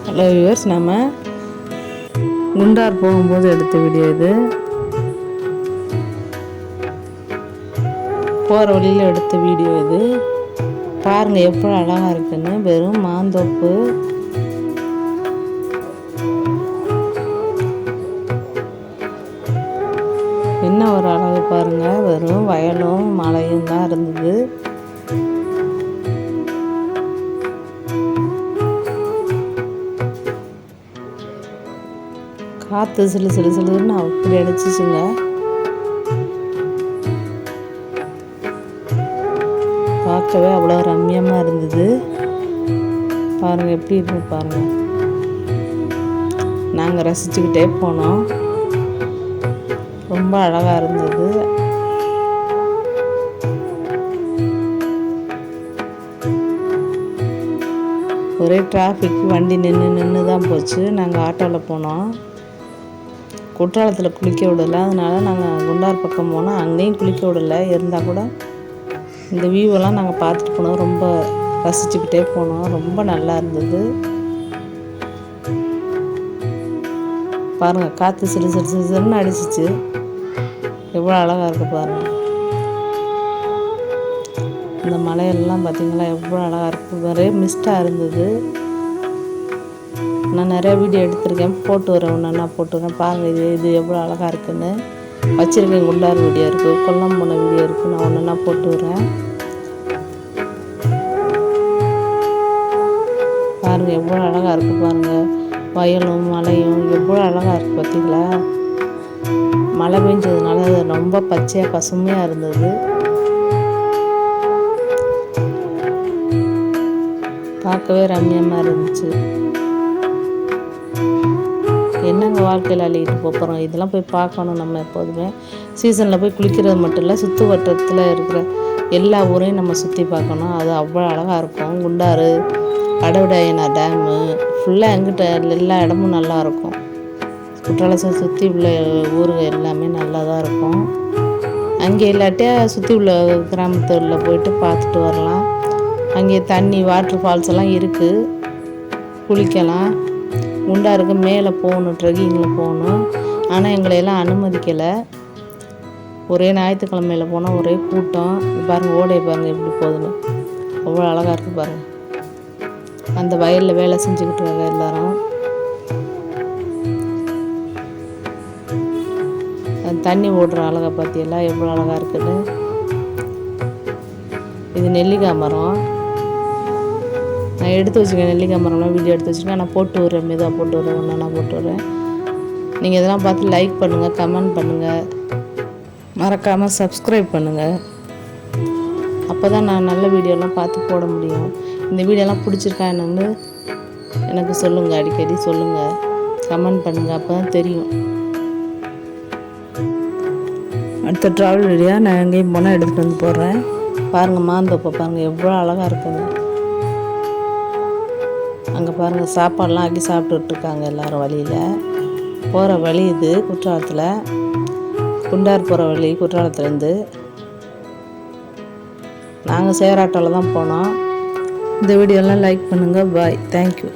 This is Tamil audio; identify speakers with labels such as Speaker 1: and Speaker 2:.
Speaker 1: ஹலோ வியூவர்ஸ், நம்ம குண்டார் போகும்போது எடுத்த வீடியோ இது. போகிற வழியில் எடுத்த வீடியோ இது. பாருங்கள் எவ்வளோ அழகாக இருக்குன்னு. வெறும் மாந்தோப்பு. என்ன ஒரு அழகு பாருங்கள். வெறும் வயலும் மலையும் தான் இருந்தது. காற்று சிலு சிலு சிலுன்னு அப்படி அடிச்சிச்சுங்க. பார்க்கவே அவ்வளோ ரம்மியமாக இருந்தது. பாருங்கள் எப்படி இருக்கு பாருங்கள். நாங்கள் ரசிச்சுக்கிட்டே போனோம். ரொம்ப அழகாக இருந்தது. ஒரே டிராஃபிக், வண்டி நின்று தான் போச்சு. நாங்கள் ஆட்டோவில் போனோம். குற்றாலத்தில் குளிக்க விடலை, அதனால் நாங்கள் குண்டார் பக்கம் போனோம். அங்கேயும் குளிக்க விடலை. இருந்தால் கூட இந்த வியூவெல்லாம் நாங்கள் பார்த்துட்டு போனோம். ரொம்ப ரசிச்சுக்கிட்டே போனோம். ரொம்ப நல்லா இருந்தது. பாருங்கள் காற்று சிறு சிறு சிறுன்னு அடிச்சிச்சு. எவ்வளோ அழகாக இருக்குது பாருங்கள். இந்த மலையெல்லாம் பார்த்திங்களா எவ்வளோ அழகாக இருக்குது. ஒரே மிஸ்டாக இருந்தது. நான் நிறையா வீடியோ எடுத்திருக்கேன், போட்டு வரேன். ஒன்றா போட்டுருக்கேன் பாருங்கள். இது எவ்வளோ அழகாக இருக்குதுன்னு வச்சுருக்கேன். குண்டார் வீடியோ இருக்குது, கொல்லம் போன வீடியோ இருக்குது. நான் ஒன்றா போட்டு வரேன். பாருங்கள் எவ்வளோ அழகாக இருக்குது பாருங்கள். வயலும் மலையும் எவ்வளோ அழகாக இருக்குது பார்த்தீங்களா. மழை பெஞ்சதுனால அது ரொம்ப பச்சையாக பசுமையாக இருந்தது. பார்க்கவே ரம்மியமாக இருந்துச்சு. என்னங்க வாழ்க்கையில் அள்ளிக்கிட்டு போகிறோம். இதெல்லாம் போய் பார்க்கணும். நம்ம எப்போதுமே சீசனில் போய் குளிக்கிறது மட்டும் இல்லை, சுற்று வட்டத்தில் இருக்கிற எல்லா ஊரையும் நம்ம சுற்றி பார்க்கணும். அது அவ்வளோ அழகாக இருக்கும். குண்டாறு, கடவுடையனார் டேமு ஃபுல்லாக எங்கிட்ட எல்லா இடமும் நல்லாயிருக்கும். குற்றாலத்தை சுற்றி உள்ள ஊர்கள் எல்லாமே நல்லா தான் இருக்கும். அங்கே இல்லாட்டியா சுற்றி உள்ள கிராமத்தில் போயிட்டு பார்த்துட்டு வரலாம். அங்கே தண்ணி வாட்டர் ஃபால்ஸ் எல்லாம் இருக்குது, குளிக்கலாம். குண்டாருக்கு மேலே போகணும், ட்ரெக்கிங்கில் போகணும். ஆனால் எங்களையெல்லாம் அனுமதிக்கலை. ஒரே ஞாயிற்றுக்கிழமையில் போனால் ஒரே கூட்டம். பாருங்கள் ஓடையை பாருங்கள் எப்படி போகுதுன்னு. அவ்வளோ அழகாக இருக்குது பாருங்கள். அந்த வயலில் வேலை செஞ்சுக்கிட்டு இருக்காங்க எல்லோரும். தண்ணி ஓடுற அழகை பற்றியெல்லாம் எவ்வளோ அழகாக இருக்குன்னு. இது நெல்லிக்காய் மரம். நான் எடுத்து வச்சுருக்கேன். நெல்லிக்காய் மரம்லாம் வீடியோ எடுத்து வச்சுருக்கேன். நான் போட்டு விட்றேன், மெதுவாக போட்டு விட்றேன். ஒன்று நான் போட்டு விட்றேன். நீங்கள் இதெல்லாம் பார்த்து லைக் பண்ணுங்கள், கமெண்ட் பண்ணுங்கள், மறக்காமல் சப்ஸ்கிரைப் பண்ணுங்கள். அப்போ தான் நான் நல்ல வீடியோலாம் பார்த்து போட முடியும். இந்த வீடியோலாம் பிடிச்சிருக்கா என்னன்னு எனக்கு சொல்லுங்கள். அடிக்கடி சொல்லுங்கள், கமெண்ட் பண்ணுங்கள். அப்போ தான் தெரியும். அடுத்த ட்ராவல் வீடியோ நான் எங்கேயும் போனால் எடுத்துகிட்டு வந்து போடுறேன். பாருங்கள் மாந்தோப்பை பாருங்கள் எவ்வளோ அழகாக இருக்குங்க. அங்கே பாருங்கள் சாப்பாடெலாம் ஆக்கி சாப்பிட்டுட்ருக்காங்க எல்லோரும். வழியில் போகிற வழி இது. குற்றாலத்தில் குண்டார் போகிற வழி. குற்றாலத்துலேருந்து நாங்கள் சேராட்டோவில் தான் போனோம். இந்த வீடியோலாம் லைக் பண்ணுங்கள். பாய், தேங்க்யூ.